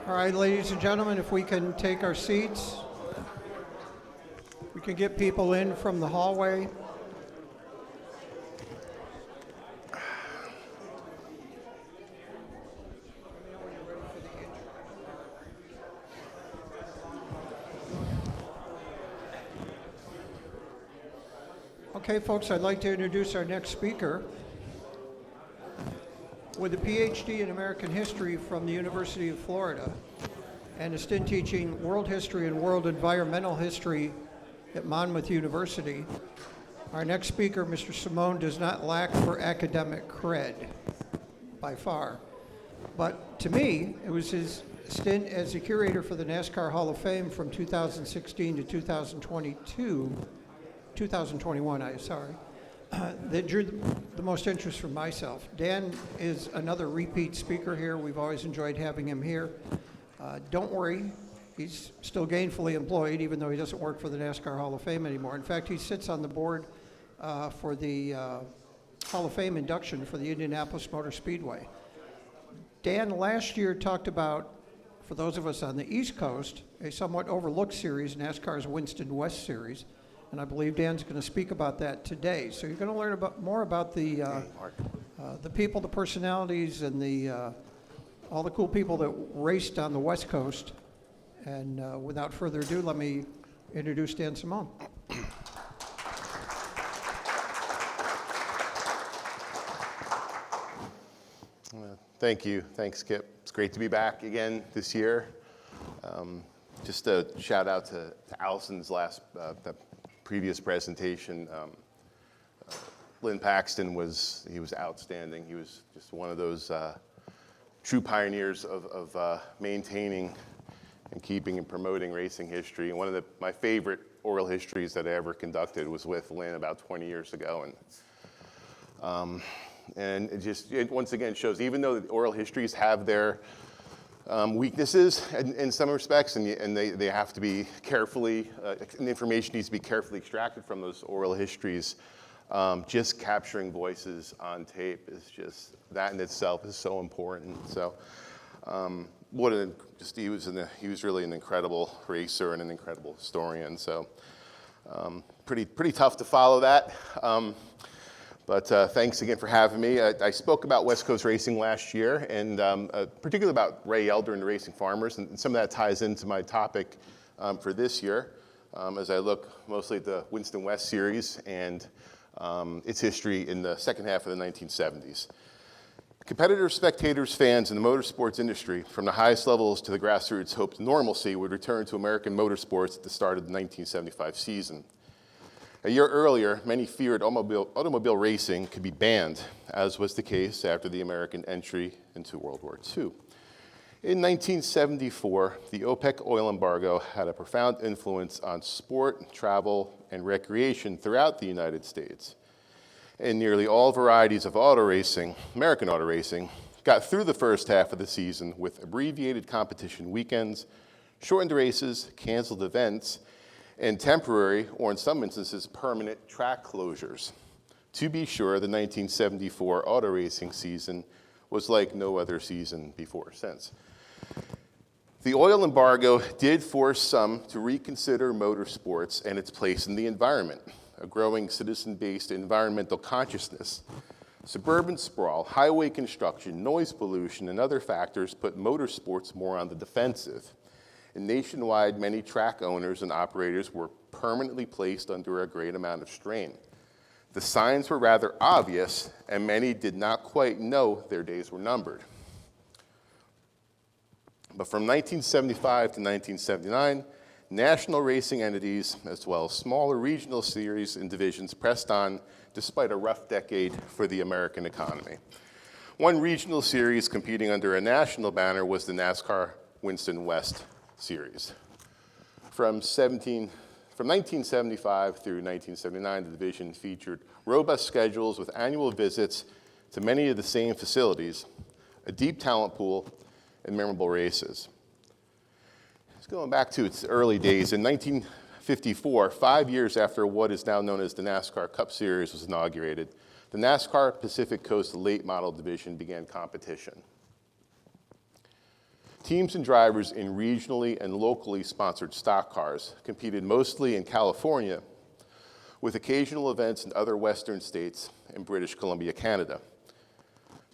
All right, ladies and gentlemen, if we can take our seats, we can get people in from the hallway. Okay, folks, I'd like to introduce our next speaker. With a PhD in American history from the University of Florida and a stint teaching world history and world environmental history at Monmouth University, our next speaker, Mr. Simone, does not lack for academic cred, by far. But to me, it was his stint as a curator for the NASCAR Hall of Fame from 2016 to 2021, that drew the most interest from myself. Dan is another repeat speaker here. We've always enjoyed having him here. Don't worry, he's still gainfully employed, even though he doesn't work for the NASCAR Hall of Fame anymore. In fact, he sits on the board for the Hall of Fame induction for the Indianapolis Motor Speedway. Dan last year talked about, for those of us on the East Coast, a somewhat overlooked series, NASCAR's Winston West Series. And I believe Dan's going to speak about that today. So you're going to learn more about the people, the personalities, and all the cool people that raced on the West Coast. And without further ado, let me introduce Dan Simone. Thank you. Thanks, Skip. It's great to be back again this year. Just a shout out to Allison's the previous presentation. Lynn Paxton was outstanding. He was just one of those true pioneers of maintaining and keeping and promoting racing history. And one of my favorite oral histories that I ever conducted was with Lynn about 20 years ago. And it once again shows, even though the oral histories have their weaknesses in some respects, and they have to be carefully, and information needs to be carefully extracted from those oral histories. Just capturing voices on tape is just, that in itself is so important. So, he was really an incredible racer and an incredible historian. So, pretty tough to follow that. But thanks again for having me. I spoke about West Coast racing last year, and particularly about Ray Elder and the racing farmers, and some of that ties into my topic for this year, as I look mostly at the Winston West Series and its history in the second half of the 1970s. Competitors, spectators, fans in the motorsports industry, from the highest levels to the grassroots, hoped normalcy would return to American motorsports at the start of the 1975 season. A year earlier, many feared automobile racing could be banned, as was the case after the American entry into World War II. In 1974, the OPEC Oil Embargo had a profound influence on sport, travel, and recreation throughout the United States. And nearly all varieties of auto racing, American auto racing, got through the first half of the season with abbreviated competition weekends, shortened races, canceled events, and temporary, or in some instances, permanent track closures. To be sure, the 1974 auto racing season was like no other season before or since. The oil embargo did force some to reconsider motorsports and its place in the environment. A growing citizen-based environmental consciousness, suburban sprawl, highway construction, noise pollution, and other factors put motorsports more on the defensive. And nationwide, many track owners and operators were permanently placed under a great amount of strain. The signs were rather obvious, and many did not quite know their days were numbered. But from 1975 to 1979, national racing entities, as well as smaller regional series and divisions, pressed on despite a rough decade for the American economy. One regional series competing under a national banner was the NASCAR Winston West Series. From 1975 through 1979, the division featured robust schedules with annual visits to many of the same facilities, a deep talent pool, and memorable races. It's going back to its early days. In 1954, 5 years after what is now known as the NASCAR Cup Series was inaugurated, the NASCAR Pacific Coast Late Model Division began competition. Teams and drivers in regionally and locally sponsored stock cars competed mostly in California, with occasional events in other Western states and British Columbia, Canada.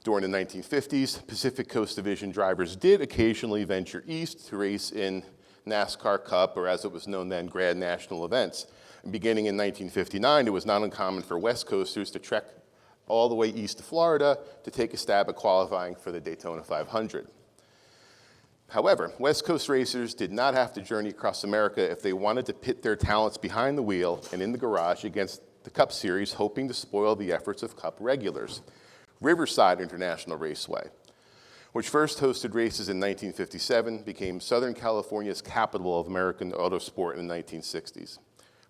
During the 1950s, Pacific Coast Division drivers did occasionally venture east to race in NASCAR Cup, or as it was known then, Grand National events. And beginning in 1959, it was not uncommon for West Coasters to trek all the way east to Florida to take a stab at qualifying for the Daytona 500. However, West Coast racers did not have to journey across America if they wanted to pit their talents behind the wheel and in the garage against the Cup Series, hoping to spoil the efforts of Cup regulars. Riverside International Raceway, which first hosted races in 1957, became Southern California's capital of American autosport in the 1960s.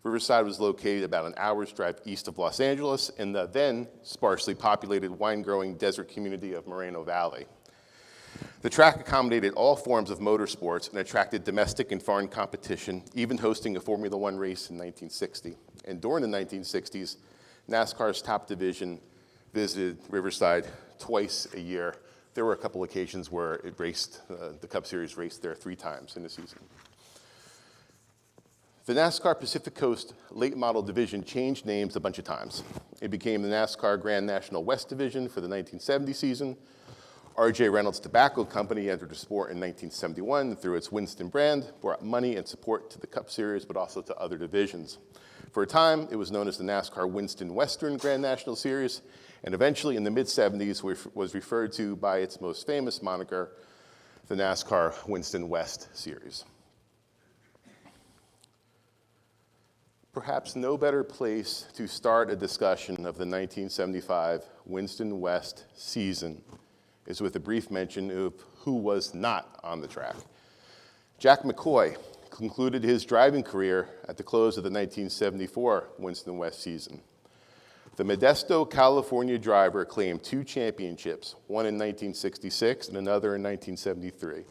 Riverside was located about an hour's drive east of Los Angeles in the then sparsely populated wine-growing desert community of Moreno Valley. The track accommodated all forms of motorsports and attracted domestic and foreign competition, even hosting a Formula One race in 1960. And during the 1960s, NASCAR's top division visited Riverside twice a year. There were a couple occasions where it raced, the Cup Series raced there 3 times in the season. The NASCAR Pacific Coast late model division changed names a bunch of times. It became the NASCAR Grand National West Division for the 1970 season. R.J. Reynolds Tobacco Company entered the sport in 1971 through its Winston brand, brought money and support to the Cup Series, but also to other divisions. For a time, it was known as the NASCAR Winston Western Grand National Series, and eventually in the mid-70s was referred to by its most famous moniker, the NASCAR Winston West Series. Perhaps no better place to start a discussion of the 1975 Winston West season is with a brief mention of who was not on the track. Jack McCoy concluded his driving career at the close of the 1974 Winston West season. The Modesto, California driver claimed 2 championships, one in 1966 and another in 1973,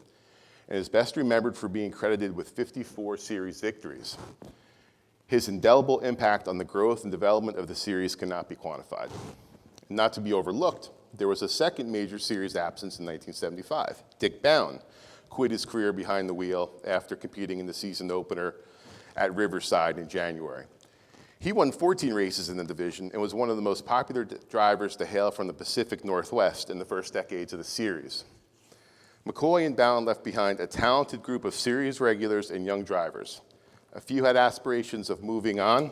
and is best remembered for being credited with 54 series victories. His indelible impact on the growth and development of the series cannot be quantified. Not to be overlooked, there was a second major series absence in 1975. Dick Bound quit his career behind the wheel after competing in the season opener at Riverside in January. He won 14 races in the division and was one of the most popular drivers to hail from the Pacific Northwest in the first decades of the series. McCoy and Bound left behind a talented group of series regulars and young drivers. A few had aspirations of moving on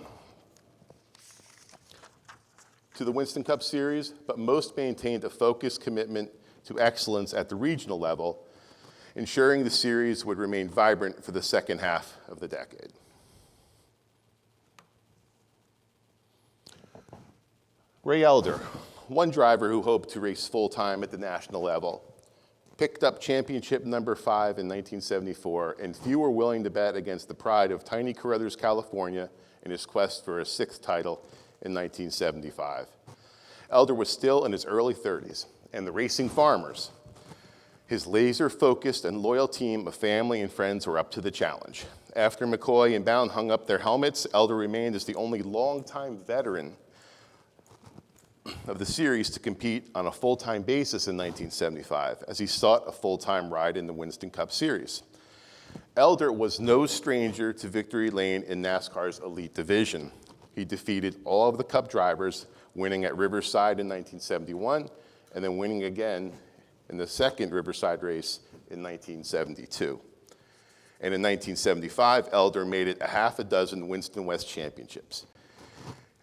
to the Winston Cup Series, but most maintained a focused commitment to excellence at the regional level, ensuring the series would remain vibrant for the second half of the decade. Ray Elder, one driver who hoped to race full-time at the national level, picked up championship number 5 in 1974, and few were willing to bet against the pride of tiny Carruthers, California, in his quest for a 6th title in 1975. Elder was still in his early 30s, and the racing farmers, his laser-focused and loyal team of family and friends, were up to the challenge. After McCoy and Bound hung up their helmets, Elder remained as the only longtime veteran of the series to compete on a full-time basis in 1975, as he sought a full-time ride in the Winston Cup Series. Elder was no stranger to victory lane in NASCAR's elite division. He defeated all of the Cup drivers, winning at Riverside in 1971, and then winning again in the second Riverside race in 1972. And in 1975, Elder made it a half a dozen Winston West championships.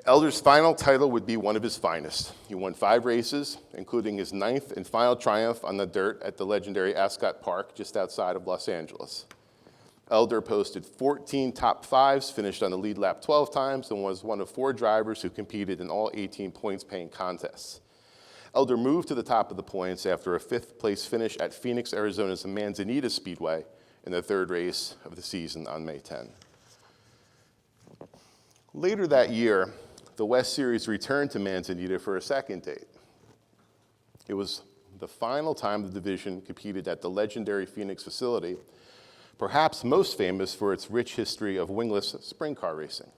Elder's final title would be one of his finest. He won 5 races, including his 9th and final triumph on the dirt at the legendary Ascot Park just outside of Los Angeles. Elder posted 14 top 5s, finished on the lead lap 12 times, and was one of 4 drivers who competed in all 18 points-paying contests. Elder moved to the top of the points after a 5th-place finish at Phoenix, Arizona's Manzanita Speedway in the 3rd race of the season on May 10. Later that year, the West Series returned to Manzanita for a second date. It was the final time the division competed at the legendary Phoenix facility, perhaps most famous for its rich history of wingless sprint car racing.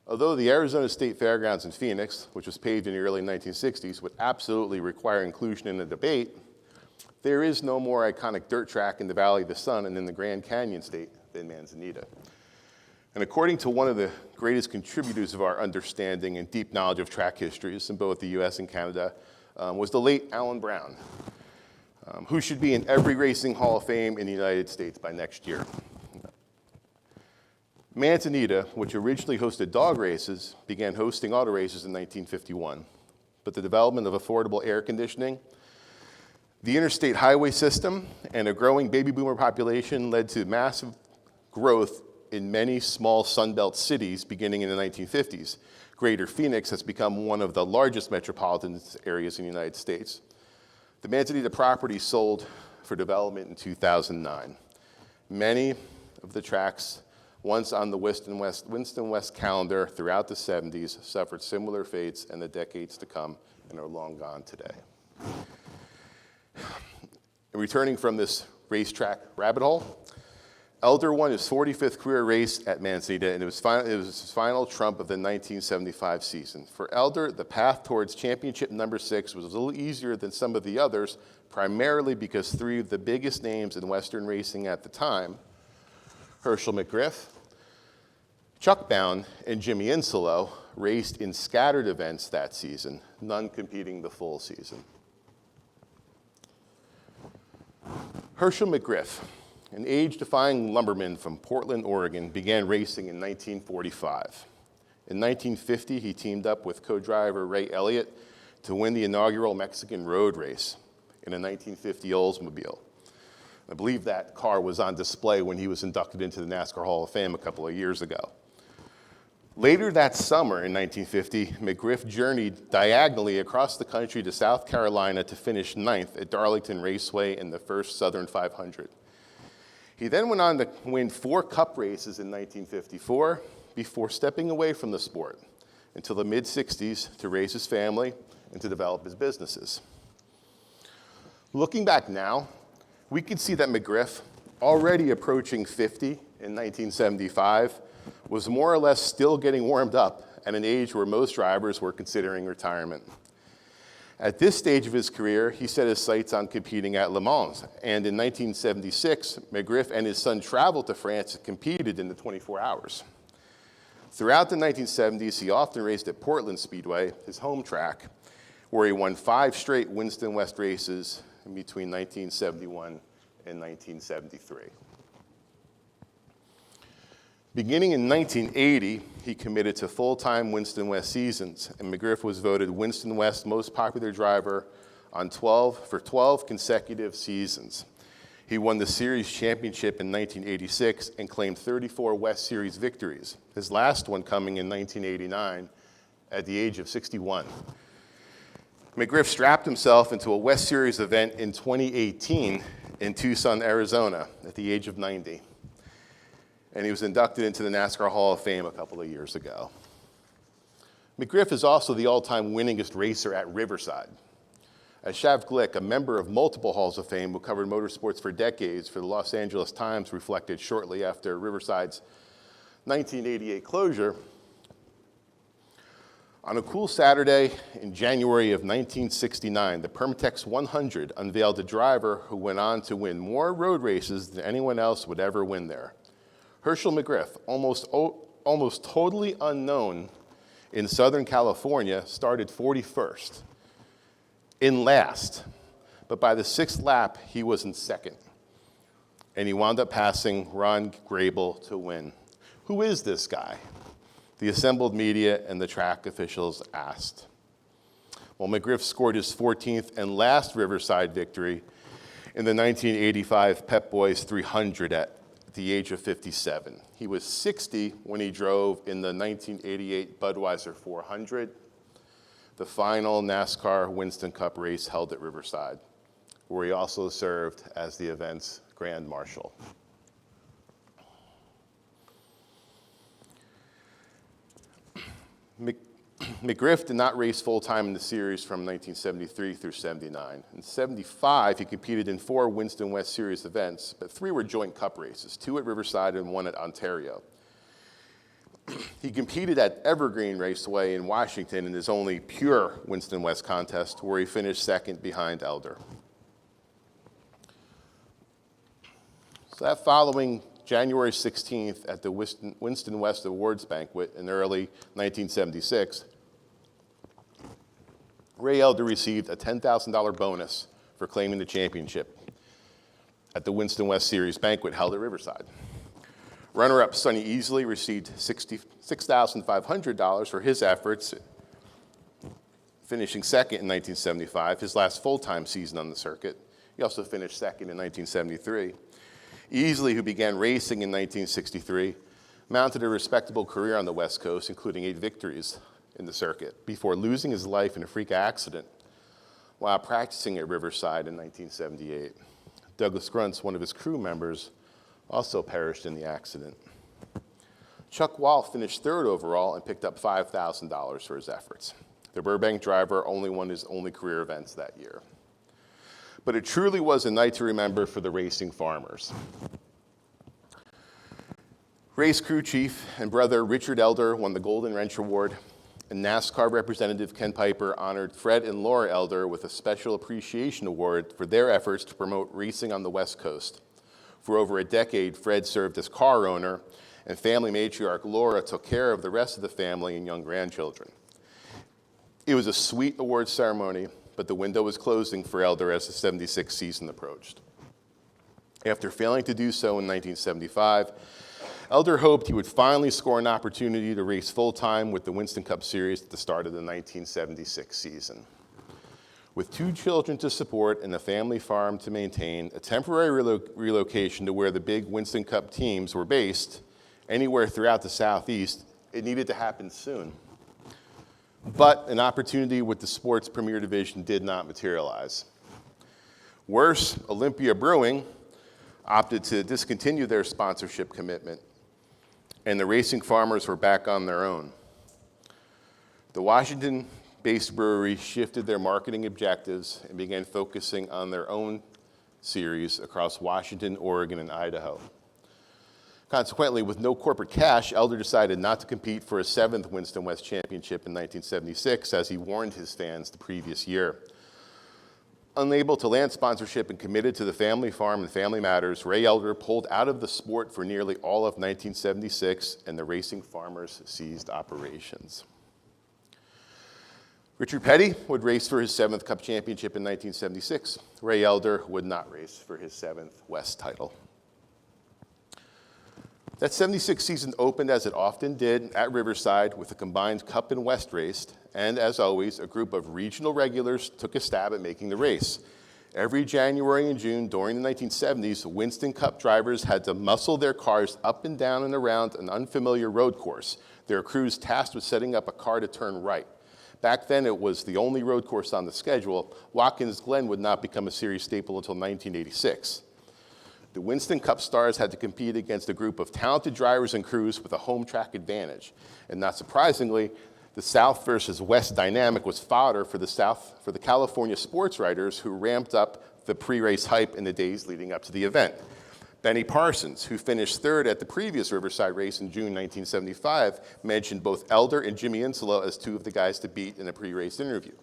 Although the Arizona State Fairgrounds in Phoenix, which was paved in the early 1960s, would absolutely require inclusion in the debate, There is no more iconic dirt track in the Valley of the Sun and in the Grand Canyon state than Manzanita. And according to one of the greatest contributors of our understanding and deep knowledge of track histories in both the US and Canada, was the late Alan Brown, who should be in every racing hall of fame in the United States by next year. Manzanita, which originally hosted dog races, began hosting auto races in 1951. But the development of affordable air conditioning, the interstate highway system, and a growing baby boomer population led to massive growth in many small Sunbelt cities beginning in the 1950s. Greater Phoenix has become one of the largest metropolitan areas in the United States. The Manzanita property sold for development in 2009. Many of the tracks once on the Winston West calendar throughout the 70s suffered similar fates in the decades to come and are long gone today. And returning from this racetrack rabbit hole, Elder won his 45th career race at Manzanita, and it was his final trump of the 1975 season. For Elder, the path towards championship number 6 was a little easier than some of the others, primarily because 3 of the biggest names in Western racing at the time, Herschel McGriff, Chuck Bown, and Jimmy Insolo, raced in scattered events that season, none competing the full season. Herschel McGriff, an age-defying lumberman from Portland, Oregon, began racing in 1945. In 1950, he teamed up with co-driver Ray Elliott to win the inaugural Mexican road race in a 1950 Oldsmobile. I believe that car was on display when he was inducted into the NASCAR Hall of Fame a couple of years ago. Later that summer in 1950, McGriff journeyed diagonally across the country to South Carolina to finish 9th at Darlington Raceway in the first Southern 500. He then went on to win 4 Cup races in 1954 before stepping away from the sport until the mid-60s to raise his family and to develop his businesses. Looking back now, we can see that McGriff, already approaching 50 in 1975, was more or less still getting warmed up at an age where most drivers were considering retirement. At this stage of his career, he set his sights on competing at Le Mans, and in 1976, McGriff and his son traveled to France and competed in the 24 hours. Throughout the 1970s, he often raced at Portland Speedway, his home track, where he won 5 straight Winston West races in between 1971 and 1973. Beginning in 1980, he committed to full-time Winston West seasons, and McGriff was voted Winston West's most popular driver for 12 consecutive seasons. He won the series championship in 1986 and claimed 34 West Series victories, his last one coming in 1989 at the age of 61. McGriff strapped himself into a West Series event in 2018 in Tucson, Arizona at the age of 90. And he was inducted into the NASCAR Hall of Fame a couple of years ago. McGriff is also the all-time winningest racer at Riverside. As Shav Glick, a member of multiple Halls of Fame who covered motorsports for decades for the Los Angeles Times, reflected shortly after Riverside's 1988 closure, on a cool Saturday in January of 1969, the Permatex 100 unveiled a driver who went on to win more road races than anyone else would ever win there. Herschel McGriff, almost totally unknown in Southern California, started 41st, in last, but by the 6th lap, he was in 2nd, and he wound up passing Ron Grable to win. Who is this guy? The assembled media and the track officials asked. Well, McGriff scored his 14th and last Riverside victory in the 1985 Pep Boys 300 at the age of 57. He was 60 when he drove in the 1988 Budweiser 400, the final NASCAR Winston Cup race held at Riverside, where he also served as the event's Grand Marshal. McGriff did not race full-time in the series from 1973 through 79. In 75, he competed in 4 Winston West Series events, but 3 were joint cup races, 2 at Riverside and 1 at Ontario. He competed at Evergreen Raceway in Washington in his only pure Winston West contest, where he finished 2nd behind Elder. So that following January 16th at the Winston West Awards banquet in early 1976, Ray Elder received a $10,000 bonus for claiming the championship at the Winston West Series banquet held at Riverside. Runner-up Sonny Easley received $6,500 for his efforts, finishing second in 1975, his last full-time season on the circuit. He also finished second in 1973. Easley, who began racing in 1963, mounted a respectable career on the West Coast, including 8 victories in the circuit, before losing his life in a freak accident while practicing at Riverside in 1978. Douglas Gruntz, one of his crew members, also perished in the accident. Chuck Wall finished 3rd overall and picked up $5,000 for his efforts. The Burbank driver only won his only career events that year. But it truly was a night to remember for the racing farmers. Race crew chief and brother Richard Elder won the Golden Wrench Award, and NASCAR representative Ken Piper honored Fred and Laura Elder with a special appreciation award for their efforts to promote racing on the West Coast. For over a decade, Fred served as car owner, and family matriarch Laura took care of the rest of the family and young grandchildren. It was a sweet award ceremony, but the window was closing for Elder as the 76 season approached. After failing to do so in 1975, Elder hoped he would finally score an opportunity to race full-time with the Winston Cup Series at the start of the 1976 season. With 2 children to support and a family farm to maintain, a temporary relocation to where the big Winston Cup teams were based, anywhere throughout the Southeast, it needed to happen soon. But an opportunity with the sport's premier division did not materialize. Worse, Olympia Brewing opted to discontinue their sponsorship commitment, and the racing farmers were back on their own. The Washington-based brewery shifted their marketing objectives and began focusing on their own series across Washington, Oregon, and Idaho. Consequently, with no corporate cash, Elder decided not to compete for a 7th Winston West Championship in 1976, as he warned his fans the previous year. Unable to land sponsorship and committed to the family farm and family matters, Ray Elder pulled out of the sport for nearly all of 1976, and the racing farmers ceased operations. Richard Petty would race for his 7th Cup Championship in 1976. Ray Elder would not race for his 7th West title. That 76 season opened, as it often did, at Riverside with a combined Cup and West race, and as always, a group of regional regulars took a stab at making the race. Every January and June during the 1970s, Winston Cup drivers had to muscle their cars up and down and around an unfamiliar road course, their crews tasked with setting up a car to turn right. Back then, it was the only road course on the schedule. Watkins Glen would not become a series staple until 1986. The Winston Cup stars had to compete against a group of talented drivers and crews with a home track advantage. And not surprisingly, the South versus West dynamic was fodder for the California sports writers who ramped up the pre-race hype in the days leading up to the event. Benny Parsons, who finished 3rd at the previous Riverside race in June 1975, mentioned both Elder and Jimmy Insolo as 2 of the guys to beat in a pre-race interview.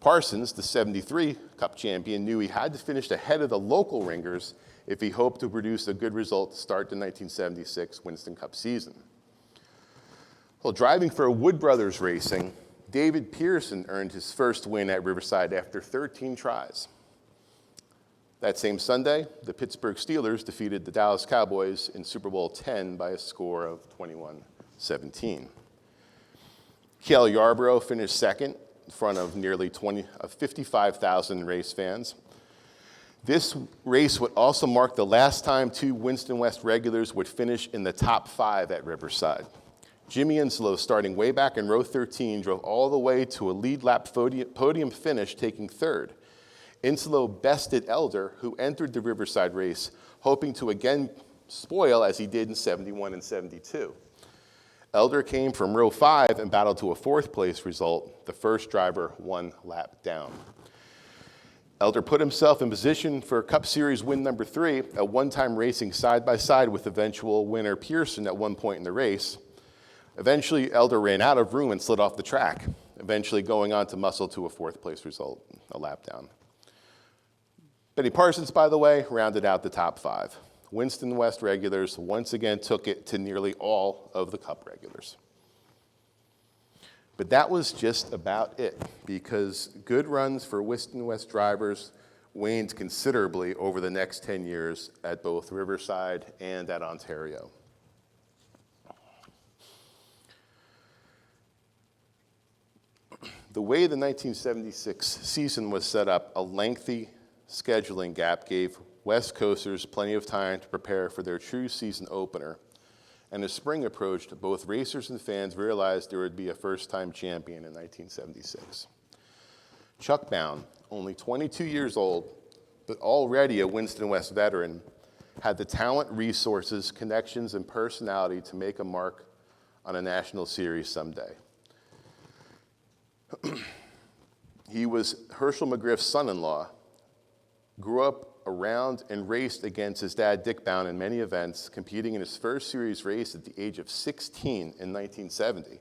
Parsons, the 73 Cup champion, knew he had to finish ahead of the local ringers if he hoped to produce a good result to start the 1976 Winston Cup season. Well, driving for Wood Brothers Racing, David Pearson earned his first win at Riverside after 13 tries. That same Sunday, the Pittsburgh Steelers defeated the Dallas Cowboys in Super Bowl X by a score of 21-17. Cale Yarborough finished 2nd in front of nearly 55,000 race fans. This race would also mark the last time 2 Winston West regulars would finish in the top 5 at Riverside. Jimmy Insolo, starting way back in row 13, drove all the way to a lead lap podium finish, taking 3rd. Insolo bested Elder, who entered the Riverside race, hoping to again spoil as he did in 71 and 72. Elder came from row 5 and battled to a 4th place result, the first driver 1 lap down. Elder put himself in position for Cup Series win number 3, at one time racing side by side with eventual winner Pearson at one point in the race. Eventually, Elder ran out of room and slid off the track, eventually going on to muscle to a 4th place result, a lap down. Benny Parsons, by the way, rounded out the top 5. Winston West regulars once again took it to nearly all of the Cup regulars. But that was just about it, because good runs for Winston West drivers waned considerably over the next 10 years at both Riverside and at Ontario. The way the 1976 season was set up, a lengthy scheduling gap gave West Coasters plenty of time to prepare for their true season opener. And as spring approached, both racers and fans realized there would be a first-time champion in 1976. Chuck Bown, only 22 years old, but already a Winston West veteran, had the talent, resources, connections, and personality to make a mark on a national series someday. He was Herschel McGriff's son-in-law, grew up around and raced against his dad, Dick Bown, in many events, competing in his first series race at the age of 16 in 1970.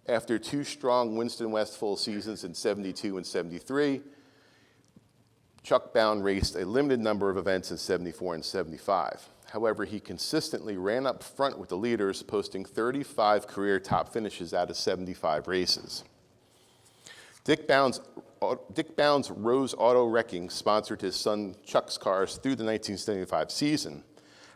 After two strong Winston West full seasons in 72 and 73, Chuck Bown raced a limited number of events in 74 and 75. However, he consistently ran up front with the leaders, posting 35 career top finishes out of 75 races. Dick Bown's Rose Auto Wrecking sponsored his son Chuck's cars through the 1975 season.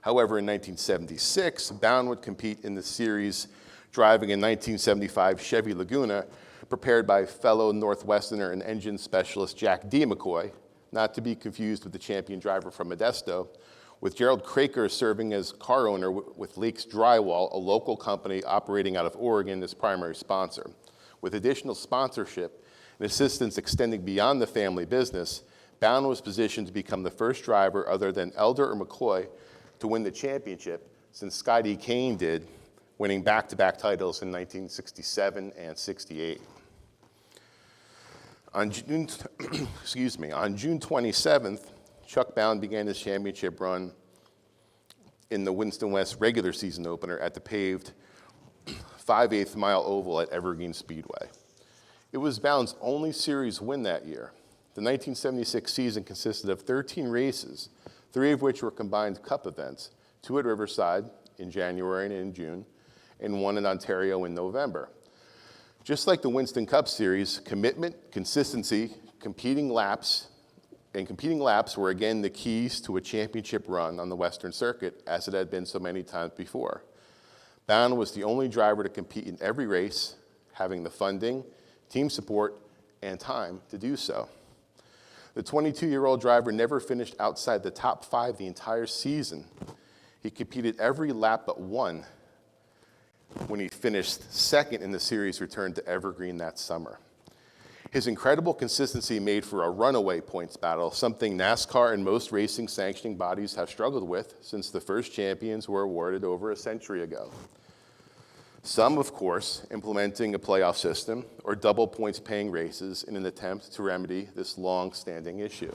However, in 1976, Bown would compete in the series driving a 1975 Chevy Laguna, prepared by fellow Northwesterner and engine specialist Jack D. McCoy, not to be confused with the champion driver from Modesto, with Gerald Craker serving as car owner with Lakes Drywall, a local company operating out of Oregon, as primary sponsor. With additional sponsorship and assistance extending beyond the family business, Bown was positioned to become the first driver other than Elder or McCoy to win the championship, since Scotty Kane did, winning back-to-back titles in 1967 and 68. On June 27th, Chuck Bown began his championship run in the Winston West regular season opener at the paved 5/8 mile oval at Evergreen Speedway. It was Bown's only series win that year. The 1976 season consisted of 13 races, 3 of which were combined Cup events, 2 at Riverside in January and in June, and 1 in Ontario in November. Just like the Winston Cup Series, commitment, consistency, competing laps were again the keys to a championship run on the Western Circuit, as it had been so many times before. Bown was the only driver to compete in every race, having the funding, team support, and time to do so. The 22-year-old driver never finished outside the top 5 the entire season. He competed every lap but one when he finished second in the series return to Evergreen that summer. His incredible consistency made for a runaway points battle, something NASCAR and most racing sanctioning bodies have struggled with since the first champions were awarded over a century ago. Some, of course, implementing a playoff system or double points paying races in an attempt to remedy this long-standing issue.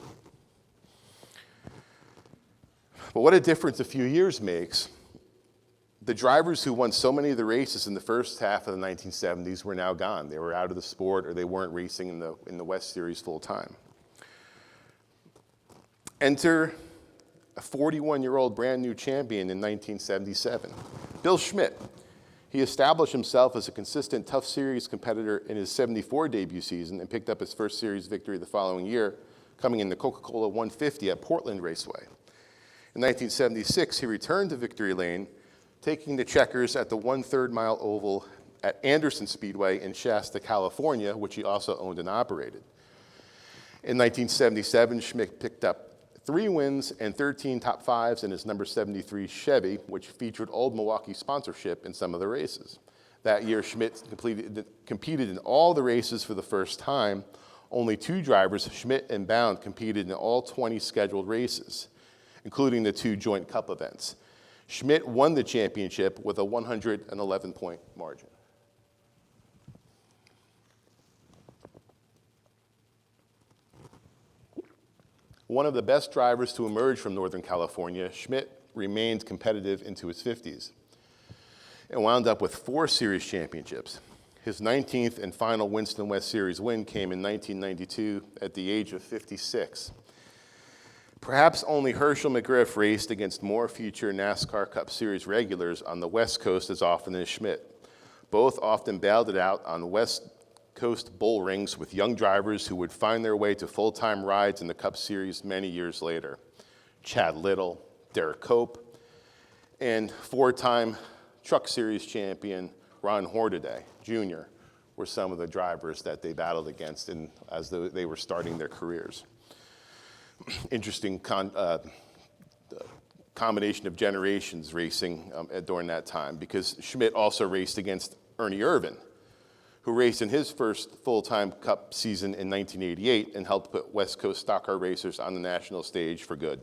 But what a difference a few years makes. The drivers who won so many of the races in the first half of the 1970s were now gone. They were out of the sport, or they weren't racing in the West Series full time. Enter a 41-year-old brand new champion in 1977, Bill Schmidt. He established himself as a consistent Tough Series competitor in his 74 debut season and picked up his first series victory the following year, coming in the Coca-Cola 150 at Portland Raceway. In 1976, he returned to victory lane, taking the checkers at the 1/3 mile oval at Anderson Speedway in Shasta, California, which he also owned and operated. In 1977, Schmidt picked up 3 wins and 13 top 5s in his number 73 Chevy, which featured Old Milwaukee sponsorship in some of the races. That year, Schmidt competed in all the races for the first time. Only 2 drivers, Schmidt and Bown, competed in all 20 scheduled races, including the 2 joint Cup events. Schmidt won the championship with a 111-point margin. One of the best drivers to emerge from Northern California, Schmidt remained competitive into his 50s and wound up with 4 series championships. His 19th and final Winston West Series win came in 1992 at the age of 56. Perhaps only Herschel McGriff raced against more future NASCAR Cup Series regulars on the West Coast as often as Schmidt. Both often battled it out on West Coast bull rings with young drivers who would find their way to full-time rides in the Cup Series many years later. Chad Little, Derek Cope, and four-time Truck Series champion Ron Hornaday Jr. were some of the drivers that they battled against as they were starting their careers. Interesting combination of generations racing during that time, because Schmidt also raced against Ernie Irvan, who raced in his first full-time Cup season in 1988 and helped put West Coast stock car racers on the national stage for good.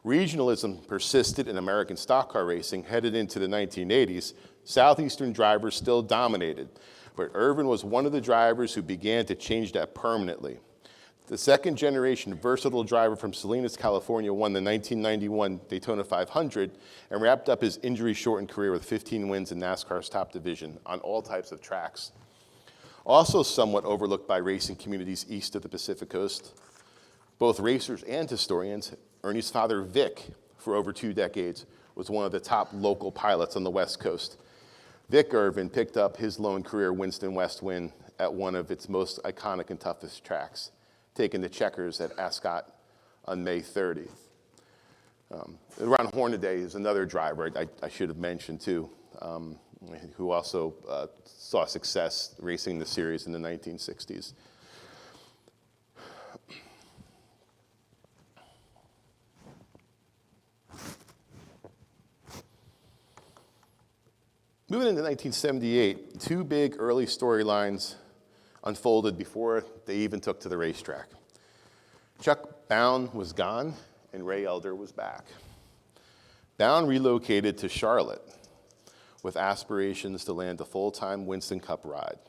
Regionalism persisted in American stock car racing headed into the 1980s. Southeastern drivers still dominated, but Irvan was one of the drivers who began to change that permanently. The second generation versatile driver from Salinas, California won the 1991 Daytona 500 and wrapped up his injury-shortened career with 15 wins in NASCAR's top division on all types of tracks. Also somewhat overlooked by racing communities east of the Pacific Coast, both racers and historians, Ernie's father, Vic, for over 2 decades, was one of the top local pilots on the West Coast. Vic Irvin picked up his lone career Winston West win at one of its most iconic and toughest tracks, taking the checkers at Ascot on May 30th. Ron Hornaday is another driver I should have mentioned too, who also saw success racing the series in the 1960s. Moving into 1978, 2 big early storylines unfolded before they even took to the racetrack. Chuck Bown was gone and Ray Elder was back. Bown relocated to Charlotte with aspirations to land a full-time Winston Cup ride.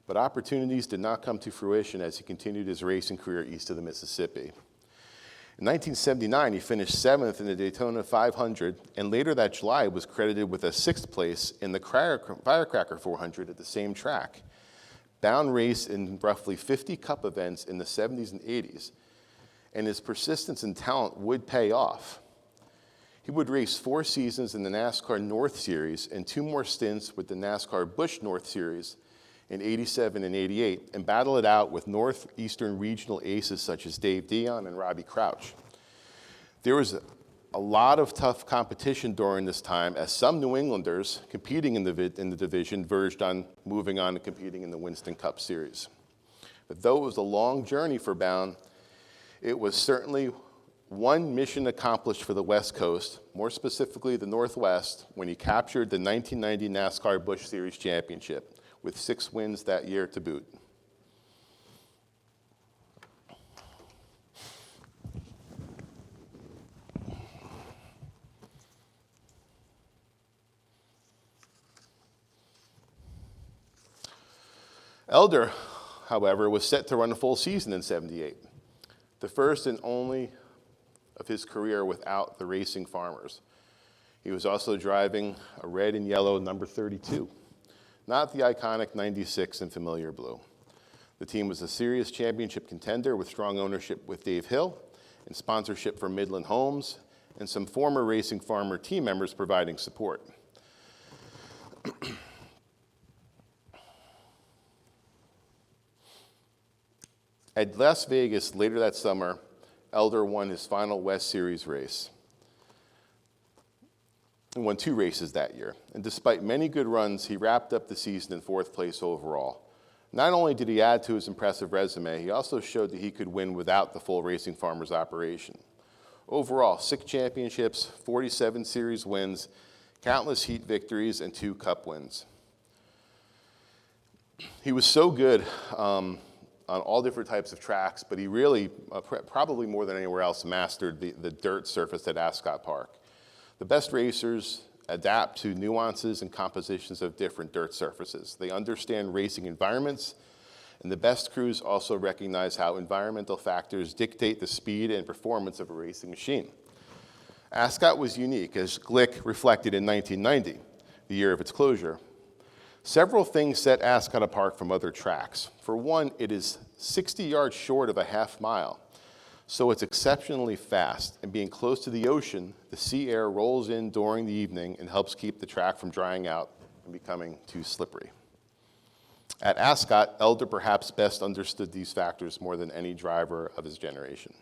But opportunities did not come to fruition as he continued his racing career east of the Mississippi. In 1979, he finished 7th in the Daytona 500, and later that July was credited with a 6th place in the Firecracker 400 at the same track. Bown raced in roughly 50 Cup events in the 70s and 80s, and his persistence and talent would pay off. He would race 4 seasons in the NASCAR North Series and 2 more stints with the NASCAR Busch North Series in 87 and 88, and battle it out with Northeastern regional aces such as Dave Dion and Robbie Crouch. There was a lot of tough competition during this time, as some New Englanders competing in the division verged on moving on to competing in the Winston Cup Series. But though it was a long journey for Bown, it was certainly one mission accomplished for the West Coast, more specifically the Northwest, when he captured the 1990 NASCAR Busch Series championship, with 6 wins that year to boot. Elder, however, was set to run a full season in '78, the first and only of his career without the Racing Farmers. He was also driving a red and yellow number 32, not the iconic 96 and familiar blue. The team was a serious championship contender with strong ownership with Dave Hill and sponsorship from Midland Homes and some former Racing Farmer team members providing support. At Las Vegas later that summer, Elder won his final West Series race and won 2 races that year. And despite many good runs, he wrapped up the season in 4th place overall. Not only did he add to his impressive resume, he also showed that he could win without the full Racing Farmers operation. Overall, 6 championships, 47 series wins, countless heat victories, and 2 Cup wins. He was so good on all different types of tracks, but he really, probably more than anywhere else, mastered the dirt surface at Ascot Park. The best racers adapt to nuances and compositions of different dirt surfaces. They understand racing environments, and the best crews also recognize how environmental factors dictate the speed and performance of a racing machine. Ascot was unique, as Glick reflected in 1990, the year of its closure. Several things set Ascot apart from other tracks. For one, it is 60 yards short of a half mile, So it's exceptionally fast, and being close to the ocean, the sea air rolls in during the evening and helps keep the track from drying out and becoming too slippery. At Ascot, Elder perhaps best understood these factors more than any driver of his generation.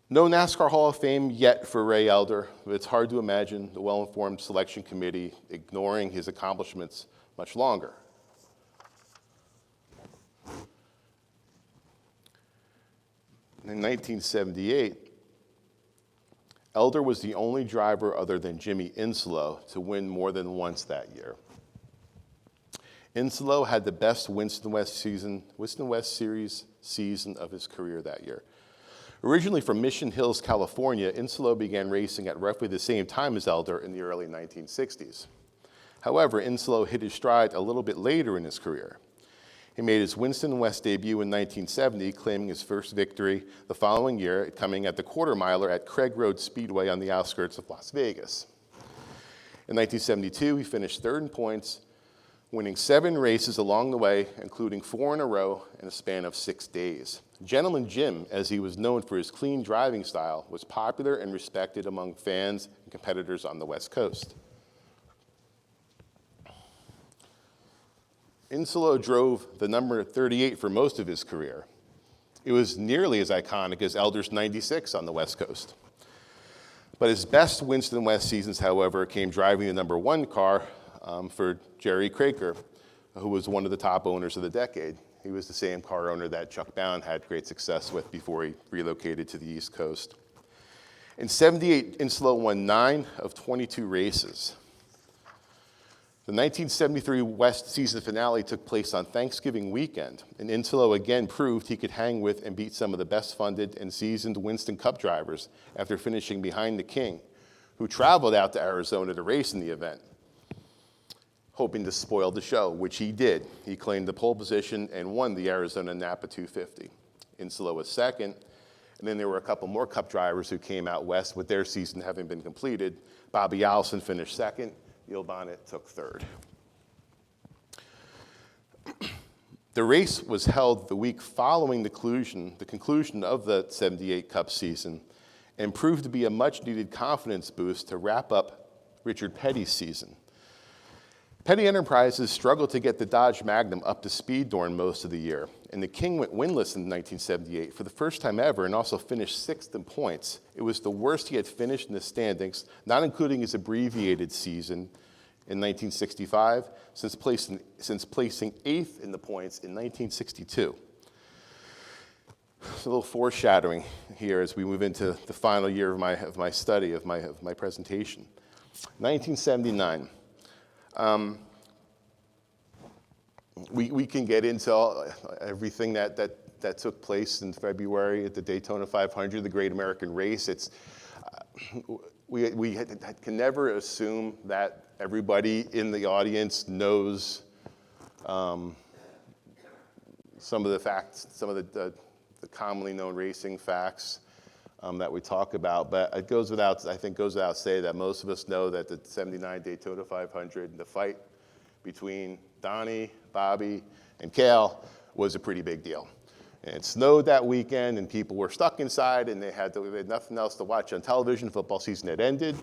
No NASCAR Hall of Fame yet for Ray Elder, but it's hard to imagine the well-informed selection committee ignoring his accomplishments much longer. In 1978, Elder was the only driver other than Jimmy Inslow to win more than once that year. Inslow had the best Winston West Series season of his career that year. Originally from Mission Hills, California, Inslow began racing at roughly the same time as Elder in the early 1960s. However, Inslow hit his stride a little bit later in his career. He made his Winston West debut in 1970, claiming his first victory the following year, coming at the quarter-miler at Craig Road Speedway on the outskirts of Las Vegas. In 1972, he finished third in points, winning 7 races along the way, including 4 in a row in a span of 6 days. Gentleman Jim, as he was known for his clean driving style, was popular and respected among fans and competitors on the West Coast. Inslow drove the number 38 for most of his career. It was nearly as iconic as Elder's 96 on the West Coast. But his best Winston West seasons, however, came driving the number 1 car for Jerry Craker, who was one of the top owners of the decade. He was the same car owner that Chuck Bound had great success with before he relocated to the East Coast. In '78, Inslow won 9 of 22 races. The 1973 West season finale took place on Thanksgiving weekend, and Inslow again proved he could hang with and beat some of the best funded and seasoned Winston Cup drivers after finishing behind the King, who traveled out to Arizona to race in the event, hoping to spoil the show, which he did. He claimed the pole position and won the Arizona Napa 250. Inslow was second, and then there were a couple more Cup drivers who came out west with their season having been completed. Bobby Allison finished second. Neil Bonnet took third. The race was held the week following the conclusion of the '78 Cup season and proved to be a much-needed confidence boost to wrap up Richard Petty's season. Petty Enterprises struggled to get the Dodge Magnum up to speed during most of the year, and the King went winless in 1978 for the first time ever and also finished 6th in points. It was the worst he had finished in the standings, not including his abbreviated season in 1965, since placing 8th in the points in 1962. It's a little foreshadowing here as we move into the final year of my study, of my presentation. 1979. We can get into everything that took place in February at the Daytona 500, the Great American Race. We can never assume that everybody in the audience knows some of the facts, some of the commonly known racing facts that we talk about. But it goes without saying that most of us know that the '79 Daytona 500, the fight between Donnie, Bobby, and Cale was a pretty big deal. And it snowed that weekend, and people were stuck inside, and they had nothing else to watch on television. Football season had ended,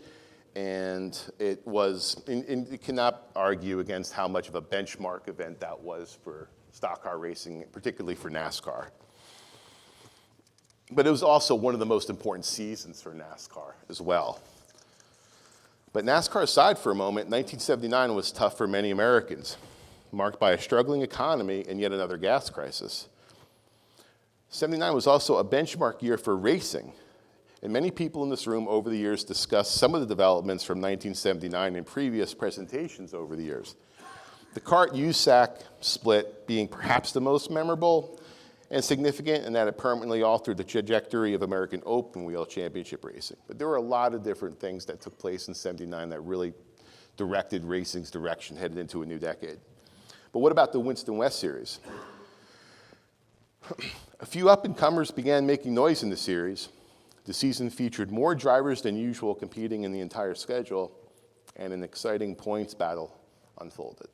and it was. And you cannot argue against how much of a benchmark event that was for stock car racing, particularly for NASCAR. But it was also one of the most important seasons for NASCAR as well. But NASCAR aside for a moment, 1979 was tough for many Americans, marked by a struggling economy and yet another gas crisis. '79 was also a benchmark year for racing, and many people in this room over the years discussed some of the developments from 1979 in previous presentations over the years. The CART-USAC split being perhaps the most memorable and significant in that it permanently altered the trajectory of American open wheel championship racing. But there were a lot of different things that took place in '79 that really directed racing's direction headed into a new decade. But what about the Winston West Series? A few up-and-comers began making noise in the series. The season featured more drivers than usual competing in the entire schedule, and an exciting points battle unfolded.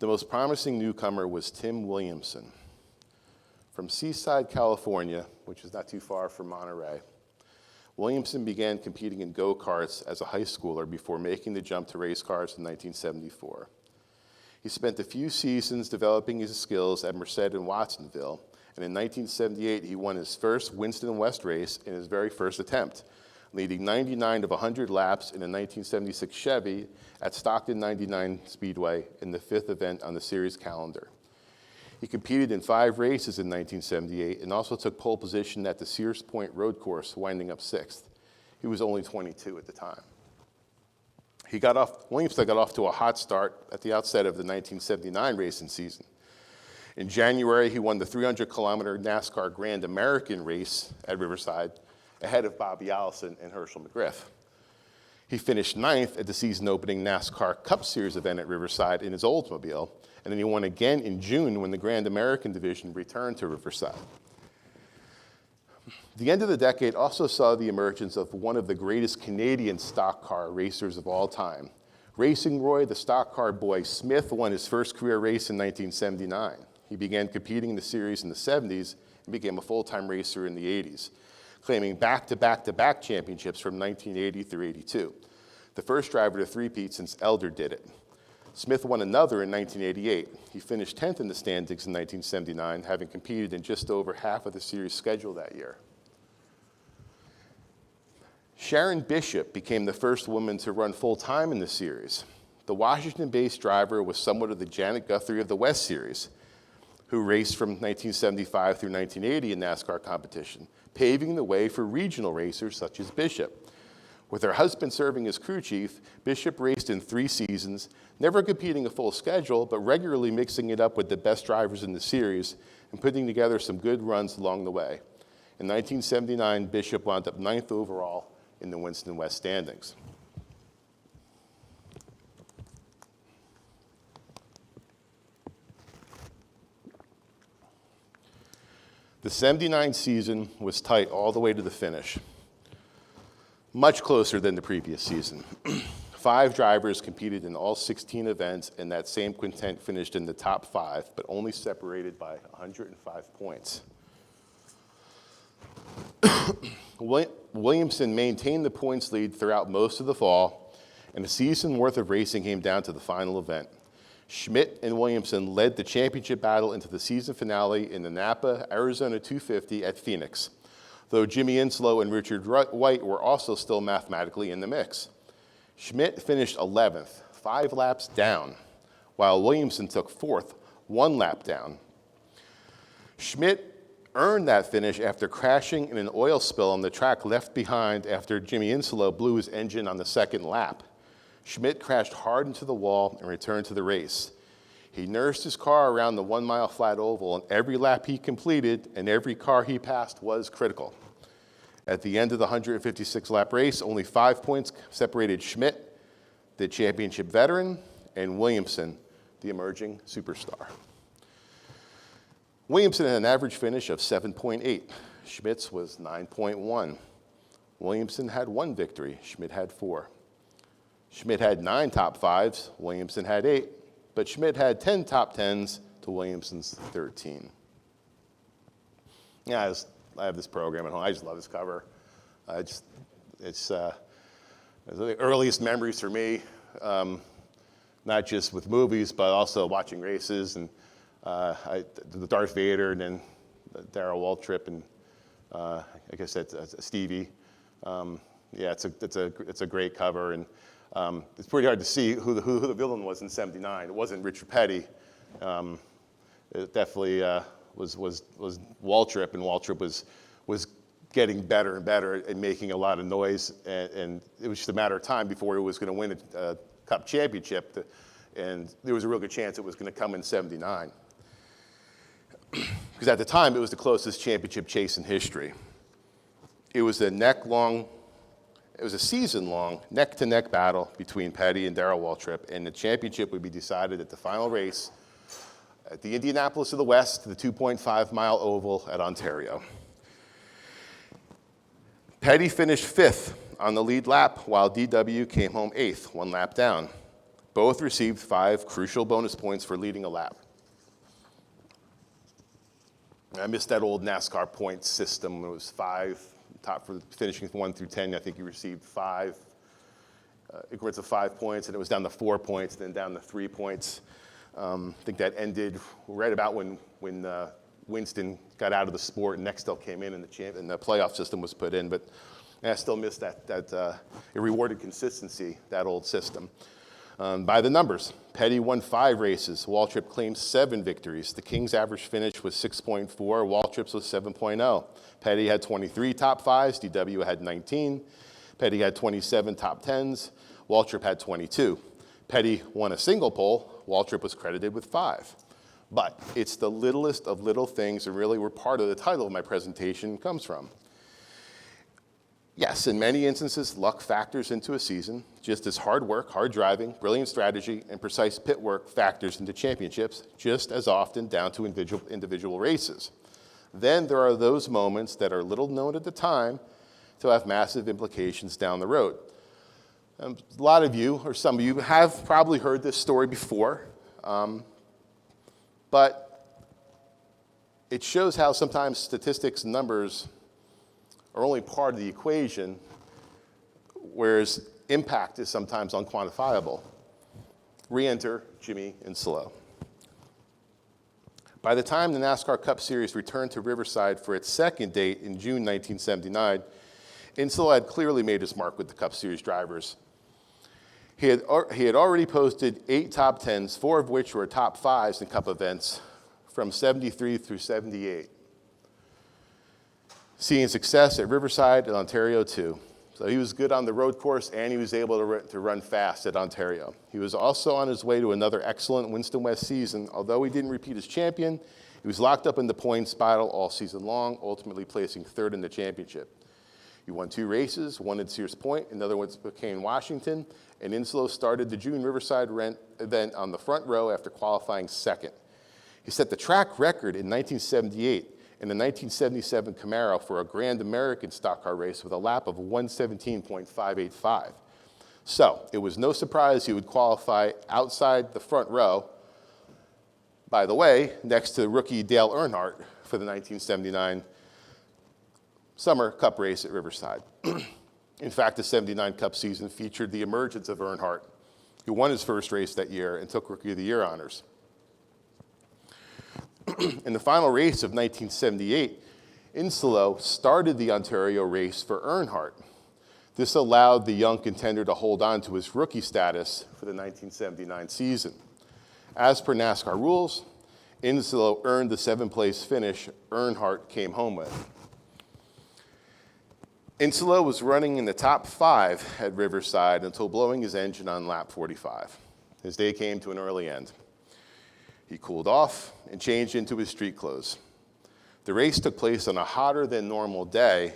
The most promising newcomer was Tim Williamson. From Seaside, California, which is not too far from Monterey, Williamson began competing in go-karts as a high schooler before making the jump to race cars in 1974. He spent a few seasons developing his skills at Merced in Watsonville, and in 1978 he won his first Winston West race in his very first attempt, leading 99 of 100 laps in a 1976 Chevy at Stockton 99 Speedway in the fifth event on the series calendar. He competed in 5 races in 1978 and also took pole position at the Sears Point Road Course, winding up 6th. He was only 22 at the time. Williamson got off to a hot start at the outset of the 1979 racing season. In January, he won the 300-kilometer NASCAR Grand American race at Riverside, ahead of Bobby Allison and Herschel McGriff. He finished 9th at the season-opening NASCAR Cup Series event at Riverside in his Oldsmobile, and then he won again in June when the Grand American division returned to Riverside. The end of the decade also saw the emergence of one of the greatest Canadian stock car racers of all time. Racing Roy, the stock car boy Smith, won his first career race in 1979. He began competing in the series in the 70s and became a full-time racer in the 80s, claiming back-to-back-to-back championships from 1980 through 82, the first driver to three-peat since Elder did it. Smith won another in 1988. He finished 10th in the standings in 1979, having competed in just over half of the series schedule that year. Sharon Bishop became the first woman to run full-time in the series. The Washington-based driver was somewhat of the Janet Guthrie of the West Series, who raced from 1975 through 1980 in NASCAR competition, paving the way for regional racers such as Bishop. With her husband serving as crew chief, Bishop raced in 3 seasons, never competing a full schedule, but regularly mixing it up with the best drivers in the series and putting together some good runs along the way. In 1979, Bishop wound up 9th overall in the Winston West standings. The 79 season was tight all the way to the finish, much closer than the previous season. 5 drivers competed in all 16 events, and that same quintet finished in the top 5, but only separated by 105 points. Williamson maintained the points lead throughout most of the fall, and a season worth of racing came down to the final event. Schmidt and Williamson led the championship battle into the season finale in the Napa, Arizona 250 at Phoenix, though Jimmy Inslow and Richard White were also still mathematically in the mix. Schmidt finished 11th, 5 laps down, while Williamson took 4th, 1 lap down. Schmidt earned that finish after crashing in an oil spill on the track left behind after Jimmy Inslow blew his engine on the 2nd lap. Schmidt crashed hard into the wall and returned to the race. He nursed his car around the 1-mile flat oval, and every lap he completed and every car he passed was critical. At the end of the 156-lap race, only 5 points separated Schmidt, the championship veteran, and Williamson, the emerging superstar. Williamson had an average finish of 7.8. Schmidt's was 9.1. Williamson had 1 victory. Schmidt had 4. Schmidt had 9 top 5s. Williamson had 8. But Schmidt had 10 top 10s to Williamson's 13. Yeah, I have this program at home. I just love this cover. It's the earliest memories for me, not just with movies, but also watching races and the Darth Vader, and then Darrell Waltrip, and I guess that's Stevie. Yeah, it's a great cover, and it's pretty hard to see who the villain was in '79. It wasn't Richard Petty. It definitely was Waltrip, and Waltrip was getting better and better and making a lot of noise, and it was just a matter of time before he was going to win a Cup championship, and there was a real good chance it was going to come in '79. Because at the time, it was the closest championship chase in history. It was a season-long, neck-to-neck battle between Petty and Darrell Waltrip, and the championship would be decided at the final race at the Indianapolis of the West, the 2.5-mile oval at Ontario. Petty finished 5th on the lead lap, while DW came home 8th, 1 lap down. Both received 5 crucial bonus points for leading a lap. I missed that old NASCAR points system. It was 5, top for finishing 1 through 10. I think you received 5, increments of 5 points, and it was down to 4 points, then down to 3 points. I think that ended right about when Winston got out of the sport and Nextel came in and the playoff system was put in. But I still miss that. It rewarded consistency, that old system. By the numbers, Petty won 5 races. Waltrip claimed 7 victories. The King's average finish was 6.4. Waltrip's was 7.0. Petty had 23 top 5s. DW had 19. Petty had 27 top 10s. Waltrip had 22. Petty won a single pole. Waltrip was credited with 5. But it's the littlest of little things, and really where part of the title of my presentation comes from. Yes, in many instances, luck factors into a season, just as hard work, hard driving, brilliant strategy, and precise pit work factors into championships, just as often down to individual races. Then there are those moments that are little known at the time to have massive implications down the road. A lot of you, or some of you, have probably heard this story before, but it shows how sometimes statistics and numbers are only part of the equation, whereas impact is sometimes unquantifiable. Re-enter Jimmy Inslow. By the time the NASCAR Cup Series returned to Riverside for its second date in June 1979, Inslow had clearly made his mark with the Cup Series drivers. He had already posted 8 top 10s, 4 of which were top 5s in Cup events from 73 through 78. Seeing success at Riverside and Ontario too. So he was good on the road course, and he was able to run fast at Ontario. He was also on his way to another excellent Winston West season. Although he didn't repeat as champion, he was locked up in the points battle all season long, ultimately placing 3rd in the championship. He won 2 races, one at Sears Point, another one at Spokane, Washington, and Inslow started the June Riverside event on the front row after qualifying 2nd. He set the track record in 1978 in the 1977 Camaro for a Grand American stock car race with a lap of 117.585. So it was no surprise he would qualify outside the front row, by the way, next to rookie Dale Earnhardt for the 1979 Summer Cup race at Riverside. In fact, the 79 Cup season featured the emergence of Earnhardt, who won his first race that year and took Rookie of the Year honors. In the final race of 1978, Inslow started the Ontario race for Earnhardt. This allowed the young contender to hold on to his rookie status for the 1979 season. As per NASCAR rules, Inslow earned the 7th-place finish Earnhardt came home with. Inslow was running in the top 5 at Riverside until blowing his engine on lap 45. His day came to an early end. He cooled off and changed into his street clothes. The race took place on a hotter than normal day,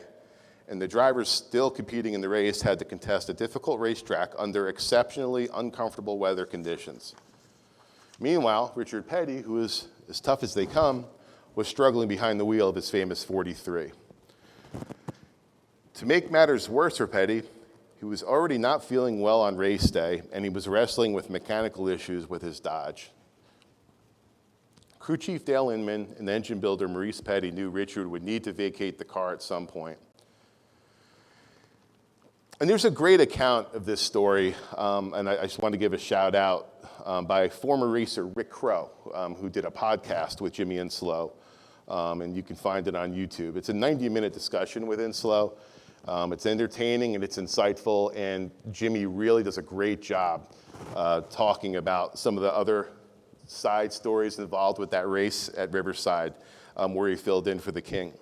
and the drivers still competing in the race had to contest a difficult racetrack under exceptionally uncomfortable weather conditions. Meanwhile, Richard Petty, who is as tough as they come, was struggling behind the wheel of his famous 43. To make matters worse for Petty, he was already not feeling well on race day, and he was wrestling with mechanical issues with his Dodge. Crew Chief Dale Inman and engine builder Maurice Petty knew Richard would need to vacate the car at some point. And there's a great account of this story, and I just want to give a shout out by former racer Rick Crow, who did a podcast with Jimmy Inslow, and you can find it on YouTube. It's a 90-minute discussion with Inslow. It's entertaining and it's insightful, and Jimmy really does a great job talking about some of the other side stories involved with that race at Riverside, where he filled in for the King.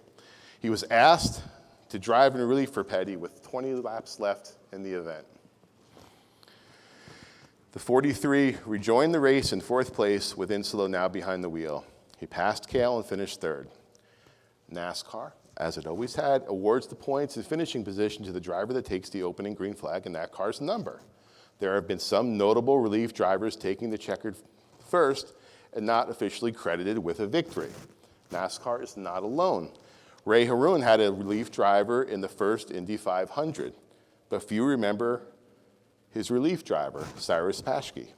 He was asked to drive in relief for Petty with 20 laps left in the event. The 43 rejoined the race in 4th place with Inslow now behind the wheel. He passed Cale and finished 3rd. NASCAR, as it always had, awards the points and finishing position to the driver that takes the opening green flag in that car's number. There have been some notable relief drivers taking the checkered first and not officially credited with a victory. NASCAR is not alone. Ray Haroon had a relief driver in the first Indy 500, but few remember his relief driver, Cyrus Paschke.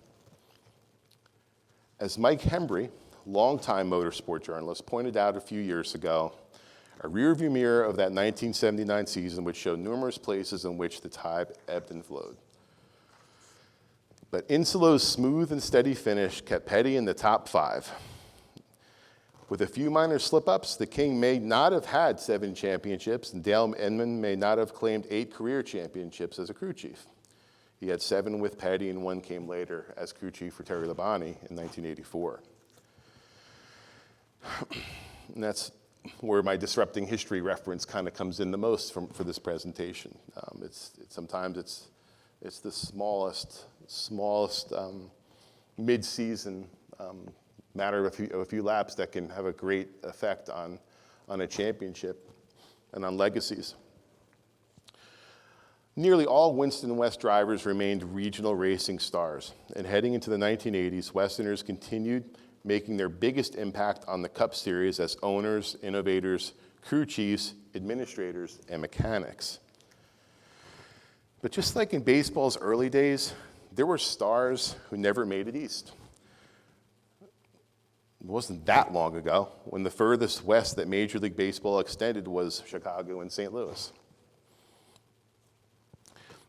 As Mike Hembry, longtime motorsport journalist, pointed out a few years ago, a rearview mirror of that 1979 season would show numerous places in which the tide ebbed and flowed. But Insulo's smooth and steady finish kept Petty in the top 5. With a few minor slip-ups, the King may not have had 7 championships, and Dale Inman may not have claimed 8 career championships as a crew chief. He had 7 with Petty, and 1 came later as crew chief for Terry Labonte in 1984. And that's where my disrupting history reference kind of comes in the most for this presentation. Sometimes it's the smallest mid-season matter of a few laps that can have a great effect on a championship and on legacies. Nearly all Winston West drivers remained regional racing stars, and heading into the 1980s, Westerners continued making their biggest impact on the Cup Series as owners, innovators, crew chiefs, administrators, and mechanics. But just like in baseball's early days, there were stars who never made it east. It wasn't that long ago when the furthest west that Major League Baseball extended was Chicago and St. Louis.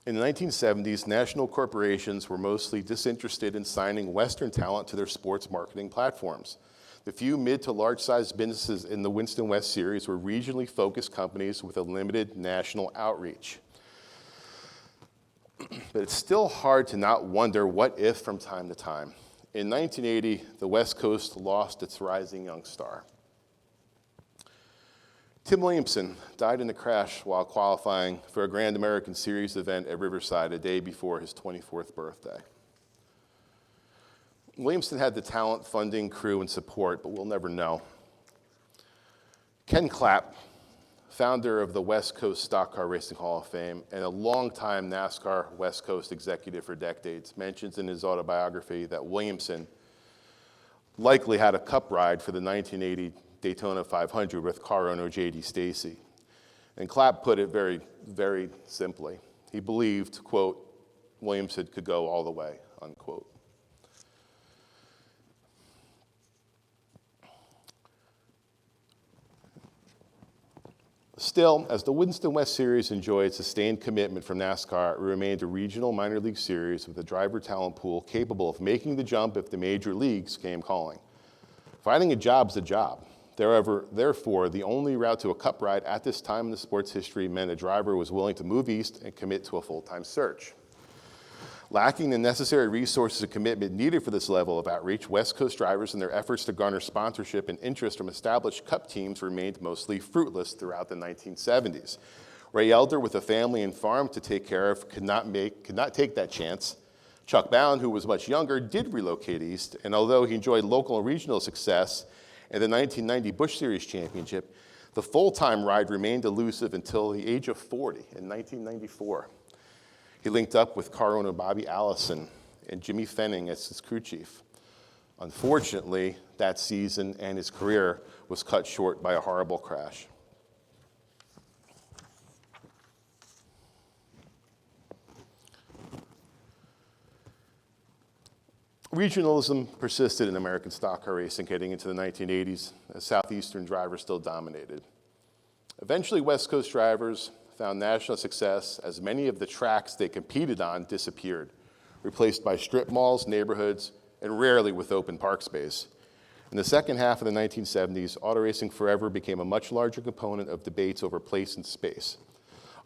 In the 1970s, national corporations were mostly disinterested in signing Western talent to their sports marketing platforms. The few mid to large-sized businesses in the Winston West Series were regionally focused companies with a limited national outreach. But it's still hard to not wonder what if from time to time. In 1980, the West Coast lost its rising young star. Tim Williamson died in a crash while qualifying for a Grand American Series event at Riverside a day before his 24th birthday. Williamson had the talent, funding, crew, and support, but we'll never know. Ken Clapp, founder of the West Coast Stock Car Racing Hall of Fame and a longtime NASCAR West Coast executive for decades, mentions in his autobiography that Williamson likely had a cup ride for the 1980 Daytona 500 with car owner J.D. Stacy. And Clapp put it very, very simply. He believed, quote, Williamson could go all the way, unquote. Still, as the Winston West Series enjoyed sustained commitment from NASCAR, it remained a regional minor league series with a driver talent pool capable of making the jump if the major leagues came calling. Finding a job is a job. Therefore, the only route to a cup ride at this time in the sport's history meant a driver was willing to move east and commit to a full-time search. Lacking the necessary resources and commitment needed for this level of outreach, West Coast drivers in their efforts to garner sponsorship and interest from established cup teams remained mostly fruitless throughout the 1970s. Ray Elder, with a family and farm to take care of, could not take that chance. Chuck Bound, who was much younger, did relocate east, and although he enjoyed local and regional success and the 1990 Busch Series championship, the full-time ride remained elusive until the age of 40 in 1994. He linked up with car owner Bobby Allison and Jimmy Fenning as his crew chief. Unfortunately, that season and his career was cut short by a horrible crash. Regionalism persisted in American stock car racing heading into the 1980s, as Southeastern drivers still dominated. Eventually, West Coast drivers found national success as many of the tracks they competed on disappeared, replaced by strip malls, neighborhoods, and rarely with open park space. In the second half of the 1970s, auto racing forever became a much larger component of debates over place and space.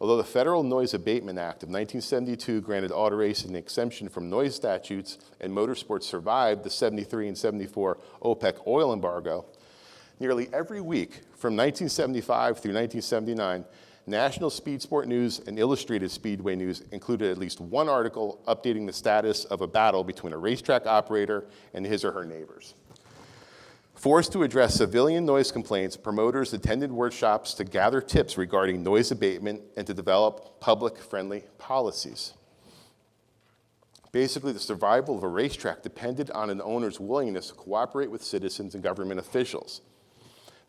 Although the Federal Noise Abatement Act of 1972 granted auto racing an exemption from noise statutes and motorsports survived the 73 and 74 OPEC oil embargo, nearly every week from 1975 through 1979, National Speed Sport News and Illustrated Speedway News included at least one article updating the status of a battle between a racetrack operator and his or her neighbors. Forced to address civilian noise complaints, promoters attended workshops to gather tips regarding noise abatement and to develop public-friendly policies. Basically, the survival of a racetrack depended on an owner's willingness to cooperate with citizens and government officials,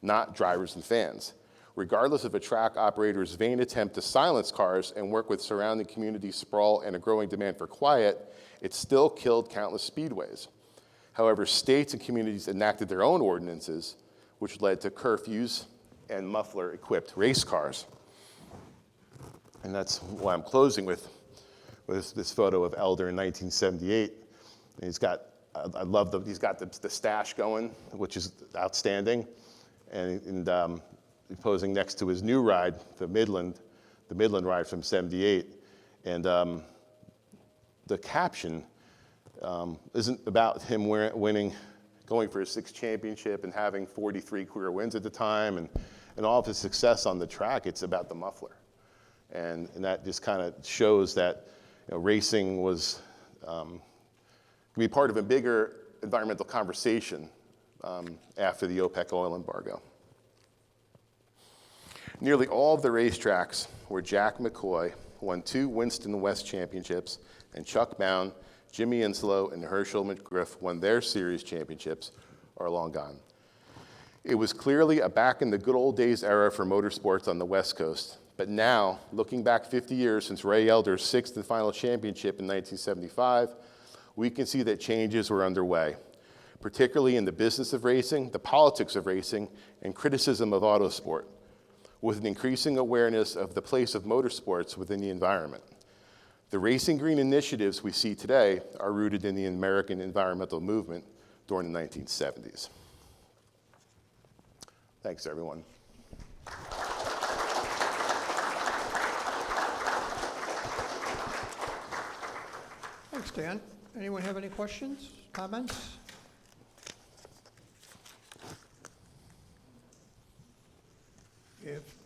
not drivers and fans. Regardless of a track operator's vain attempt to silence cars and work with surrounding community sprawl and a growing demand for quiet, it still killed countless speedways. However, states and communities enacted their own ordinances, which led to curfews and muffler-equipped race cars. And that's why I'm closing with this photo of Elder in 1978. And he's got, he's got the stash going, which is outstanding. And posing next to his new ride, the Midland ride from '78. And the caption isn't about him winning, going for his 6th championship and having 43 career wins at the time and all of his success on the track. It's about the muffler. And that just kind of shows that racing was be part of a bigger environmental conversation after the OPEC oil embargo. Nearly all of the racetracks where Jack McCoy won 2 Winston West championships and Chuck Bown, Jimmy Inslow, and Herschel McGriff won their series championships are long gone. It was clearly a back in the good old days era for motorsports on the West Coast, but now, looking back 50 years since Ray Elder's 6th and final championship in 1975, we can see that changes were underway, particularly in the business of racing, the politics of racing, and criticism of autosport, with an increasing awareness of the place of motorsports within the environment. The Racing Green initiatives we see today are rooted in the American environmental movement during the 1970s. Thanks, everyone. Thanks, Dan. Anyone have any questions, comments?